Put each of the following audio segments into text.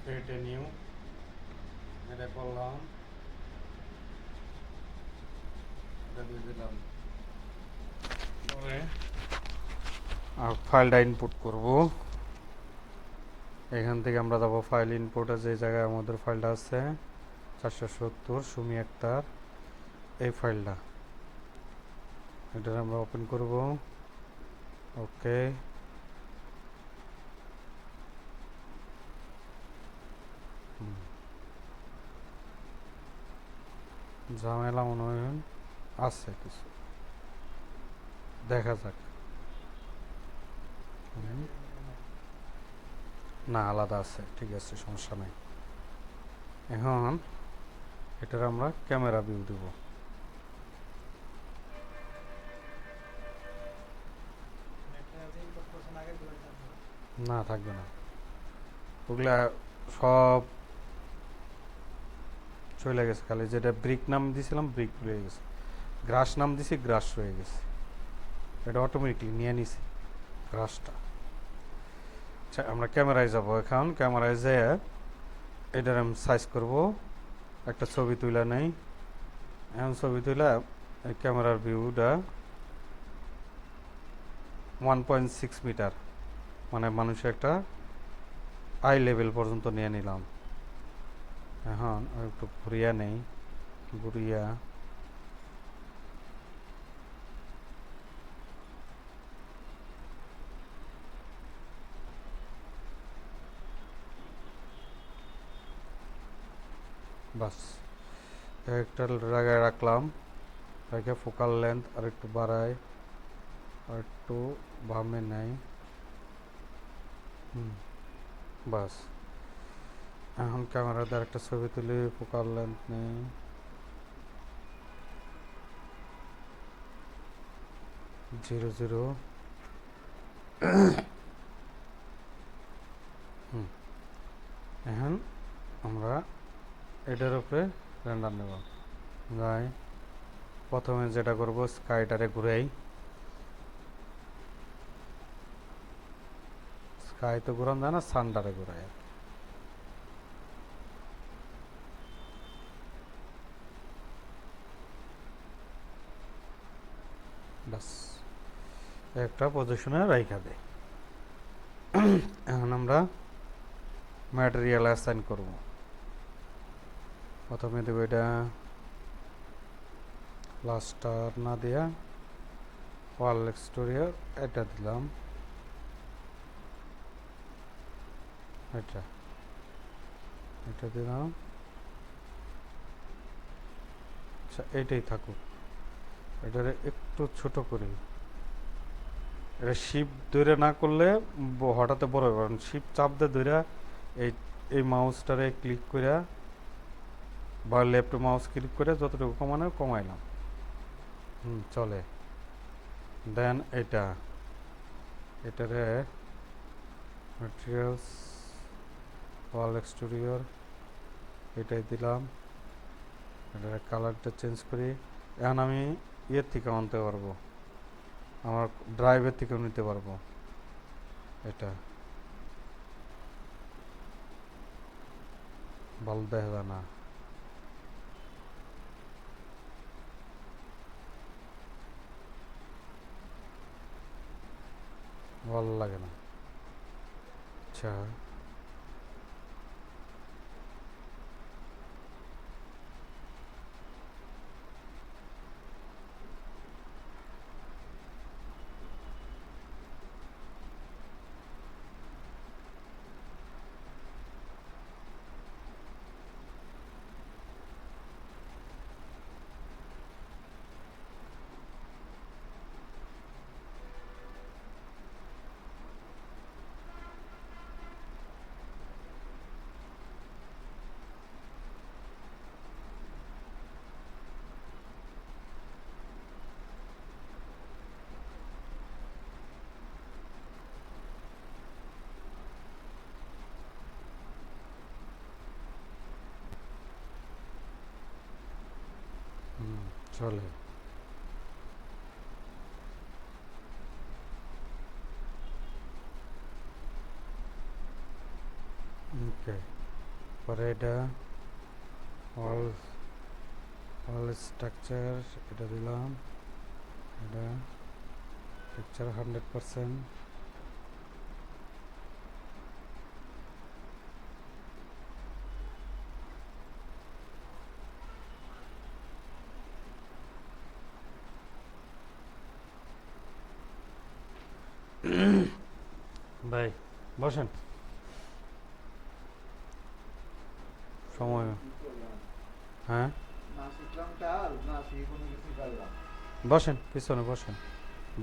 ক্রিয়েটে new এটা করলাম, এটা দিয়ে দিলাম। পরে আর ফাইলটা ইনপুট করব। এখান থেকে আমরা যাবো ফাইল ইনপুটে, যে জায়গায় আমাদের ফাইলটা আছে 470 সুমি আক্তার, এই ফাইলটা এটা আমরা ওপেন করব। ওকে, ঝামেলা মনে হয় আছে কিছু, দেখা যাক। না, আলাদা আছে, ঠিক আছে, সমস্যা নাই। এখন এটার আমরা ক্যামেরা ভিউ দেব। না, থাকবে না, ওগুলা সব চলে গেছে। খালি যেটা ব্রিক নাম দিয়েছিলাম ব্রিক রয়ে গেছে, গ্রাস নাম দিছি গ্রাস রয়ে গেছে। এটা অটোমেটিকলি নিয়ে নিছি গ্রাসটা। আচ্ছা, আমরা ক্যামেরায় যাব। এখন ক্যামেরায় যেয়ে এটার আমি সাইজ করব, একটা ছবি তুলে নেই। এখন ছবি তুলে এই ক্যামেরার ভিউটা 1.6 মিটার, মানে মানুষের একটা আই লেভেল পর্যন্ত নিয়ে নিলাম। এখন একটু ঘুরিয়া নেই, ঘুরিয়া বাস একটা জায়গায় রাখলাম, রেখে ফোকাল লেন্থ আর একটু বাড়াই, আর একটু বামে নেই। বাস, এখন ক্যামেরা দিয়ে একটা ছবি তুলি, ফোকাল লেন্থ নেই, 0 0। এখন আমরা এটার উপরে রেন্ডার নেব। যাই, প্রথমে যেটা করব স্কাইটারে ঘুরাই। স্কাই তো ঘুরান যায় না, সানডারে ঘুরাই আর কি। বাস, একটা পজিশনে রাইখা দেয়। এখন আমরা ম্যাটেরিয়াল অ্যাসাইন করব। প্রথমে দেবো এটা প্লাস্টার না দেয়া ওয়াল এক্সটেরিয়র, এটা দিলাম, এটা এটা দিলাম। আচ্ছা, এইটাই থাকুক। এটারে একটু ছোট করি। এটা শিপ ধরে না করলে হঠাৎ বড় হবে, কারণ শিপ চাপ দিয়ে ধরে এই এই মাউসটারে ক্লিক করে বা লেফট মাউস ক্লিক করে যতটুকু কমানো কমাইলাম। চলে। দেন এটারে ম্যাটেরিয়ালস ওয়াল এক্সটেরিয়র এটাই দিলাম। এটার কালারটা চেঞ্জ করি। এখন আমি ইয়ের থেকে আনতে পারবো, আমার ড্রাইভের থেকেও নিতে পারবো। এটা ভালো দেখা যায় না, ভালো লাগে না। আচ্ছা, চলে। ওকে, পরে এটা অল অল স্ট্রাকচার এটা দিলাম, এটা টেক্সচার 100%। ভাই বসেন, সময়। হ্যাঁ বসেন, পিছনে বসেন,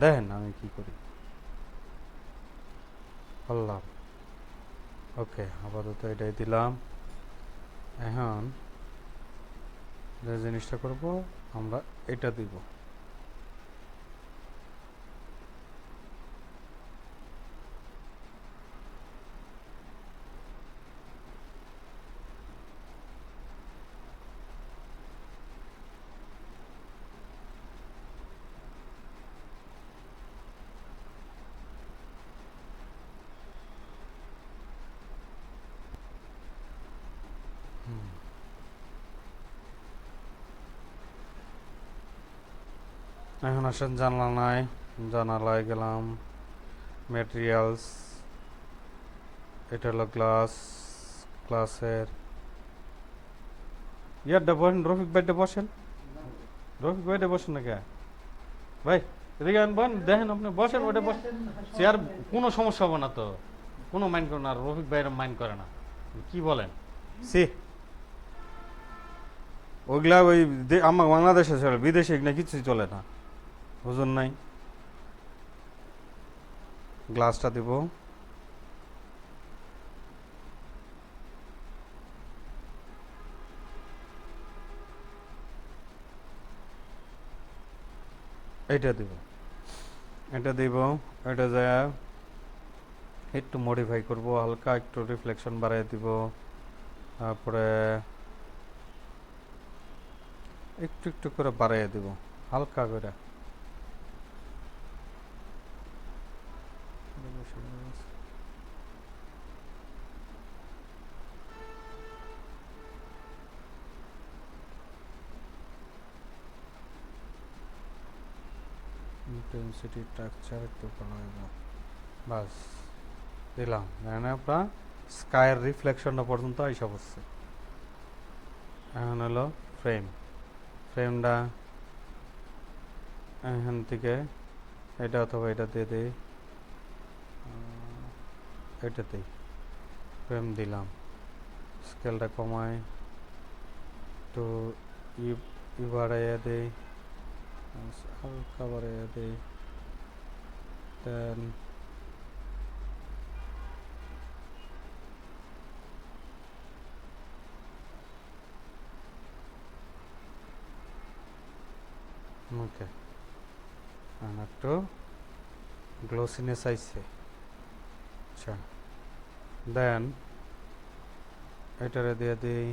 দেখেন আমি কি করি। আল্লাহ, ওকে, আপাতত এটাই দিলাম। এখন যে জিনিসটা করব আমরা এটা দিব। এখন আসেন জানালায়, জানালায় গেলাম, ম্যাটেরিয়ালস, এটা হলো গ্লাস, গ্লাসের ইয়ারটা বসেন, রফিক ভাইটা বসেন, রফিক ভাইটা বসেন না কে ভাই, এদিকে আনবেন, দেখেন আপনি বসেন, ওটা বসেন, চেয়ার কোনো সমস্যা হবে না তো, কোনো মাইন্ড করে না, আর রফিক ভাইয়ের মাইন্ড করে না, কি বলেন? সি ওইগুলা ওই আমার বাংলাদেশে চলে, বিদেশে এগুলো কিছুই চলে না, ওজন নাই। গ্লাসটা দিব, এইটা দিব, এটা দিব, এটা যায় একটু মডিফাই করব, হালকা একটু রিফ্লেকশন বাড়াই দিব, তারপরে একটু একটু করে বাড়াই দিব, হালকা করে। ইন্টেন্সিটি স্ট্রাকচার একটু বাড়াই দাও, বাস দিলাম। মানে আপনার স্কাইয়ের রিফ্লেকশনটা পর্যন্ত আইসা পড়ছে। এখন হলো ফ্রেম, ফ্রেমটা এখান থেকে এটা অথবা এটা দিয়ে দিই, এটাতেই ফ্রেম দিলাম, স্কেলটা কমাই, একটু ই ই বাড়াইয়া দিই, হালকা বাড়াইয়া দিই, দেন ওকে, একটু গ্লোসিনেস আইছে। আচ্ছা, দেন এটারে দিয়ে দিই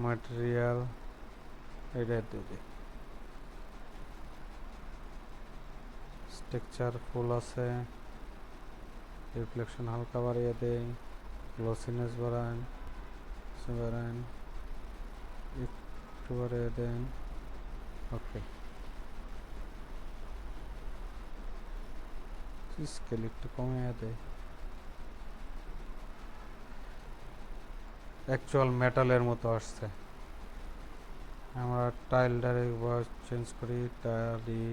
ম্যাটেরিয়াল, এটা দিয়ে দিই স্ট্রাকচার ফুল আছে, রিফ্লেকশন হালকা বাড়িয়ে দেই, গ্লোসিনেস বাড়ান, বাড়ান, একটু বাড়িয়ে দেন, ওকে। স্কেল একটু কমিয়ে দেয়, অ্যাকচুয়াল মেটালের মতো আসছে। আমরা টাইলটারে চেঞ্জ করি, টালি,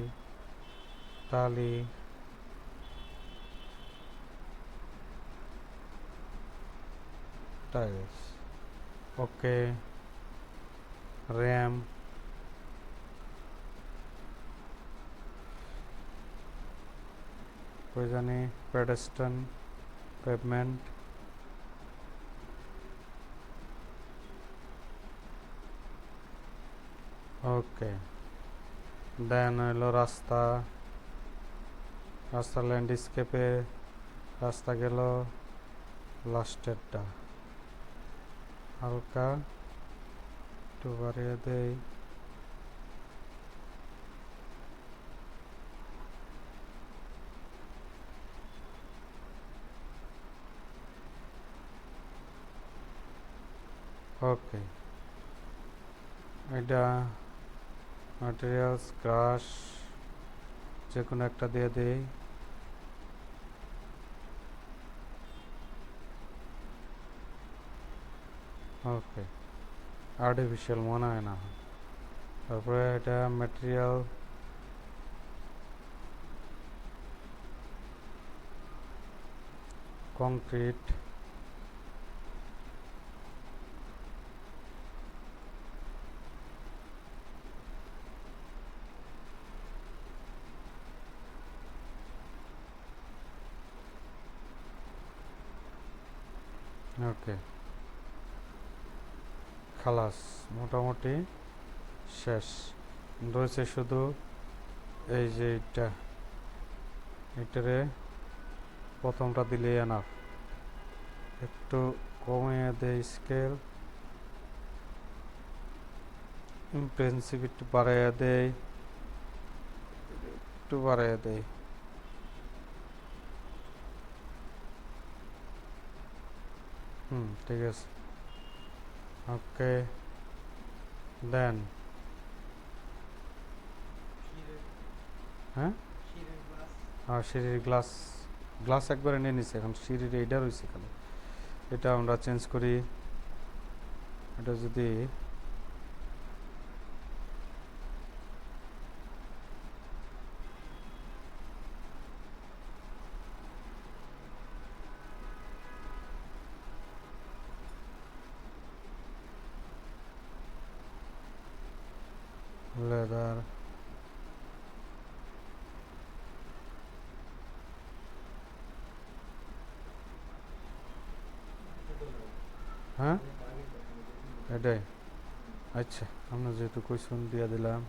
টালি, টাইলস, ওকে। র্যাম, কই জানি, পেডেস্টন, পেভমেন্ট, ওকে। দেন হলো রাস্তা, রাস্তা ল্যান্ডস্কেপে, রাস্তা গেল লাস্টেরটা, হালকা একটু বাড়িয়ে দেই, ওকে, এটা ম্যাটেরিয়ালস ক্রাশ যে কোনো একটা দিয়ে দেই। ওকে, আর্টিফিশিয়াল মনে হয় না। তারপরে এটা ম্যাটেরিয়াল কংক্রিট, ওকে খালাস, মোটামুটি শেষ। রয়েছে শুধু এই যে এটারে প্রথমটা দিলে এনাফ। একটু কমিয়ে দেয় স্কেল, ইন্টেন্সিটি বাড়াইয়া দেয়, একটু বাড়াইয়া দেয়। ঠিক আছে। ওকে দেন। হ্যাঁ আর সিঁড়ির গ্লাস, গ্লাস একবারে নিয়ে নিছে, এখন সিঁড়ির এইটা রয়েছে খালি, এটা আমরা চেঞ্জ করি। এটা যদি লেদার, হ্যাঁ এটাই। আচ্ছা, আমরা যেহেতু কোয়েশন দিয়ে দিলাম,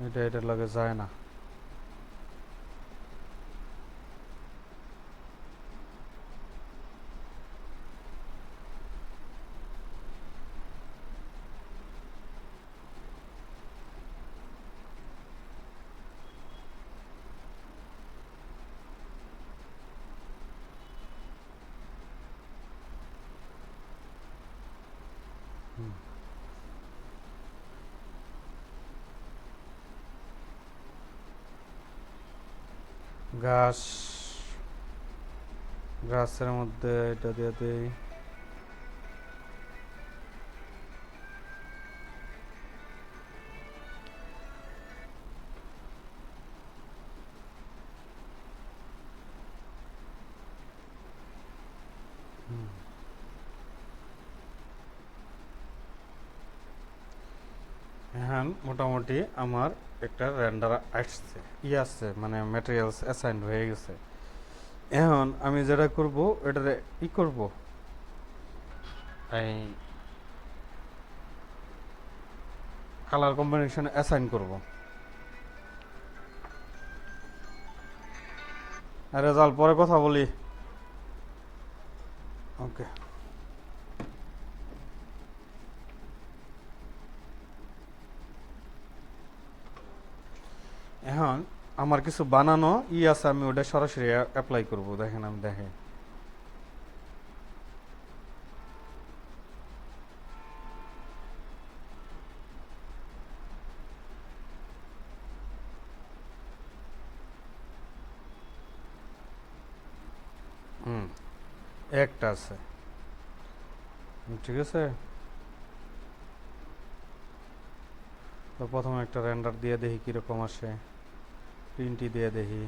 এটার লগে যায় না। হুম, গাছ, গাছের মধ্যে এটা দিয়ে দিই। হ্যাঁ, মোটামুটি আমার একটা রেন্ডার আসছে, আছে মানে ম্যাটেরিয়ালস অ্যাসাইন হয়ে গেছে। এখন আমি যেটা করব, এটারে করব, এই কালার কম্বিনেশন অ্যাসাইন করব। আরে জাল, পরে কথা বলি। ওকে, এখন আমার কিছু বানানো আছে, আমি ওটা সরাসরি অ্যাপ্লাই করব। দেখেন, আমি দেখে হুম একটা আছে, ঠিক আছে। তো প্রথমে একটা রেন্ডার দিয়ে দেখি কীরকম আসে, প্রিন্টই দিয়ে দেখি।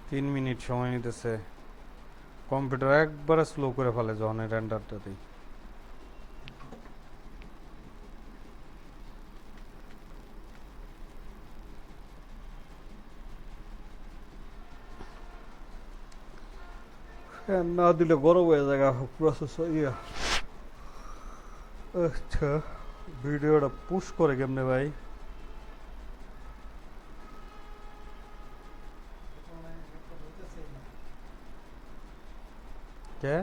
তিন মিনিট সময় নিতেছে, কম্পিউটার একবারে স্লো করে ফেলে যখন এই রেন্ডারটা দিই। ফ্যান না দিলে গরম হয়ে যায় প্রসেস ইয়া। আচ্ছা, ভিডিওটা পুশ করে কেমনে ভাই? কে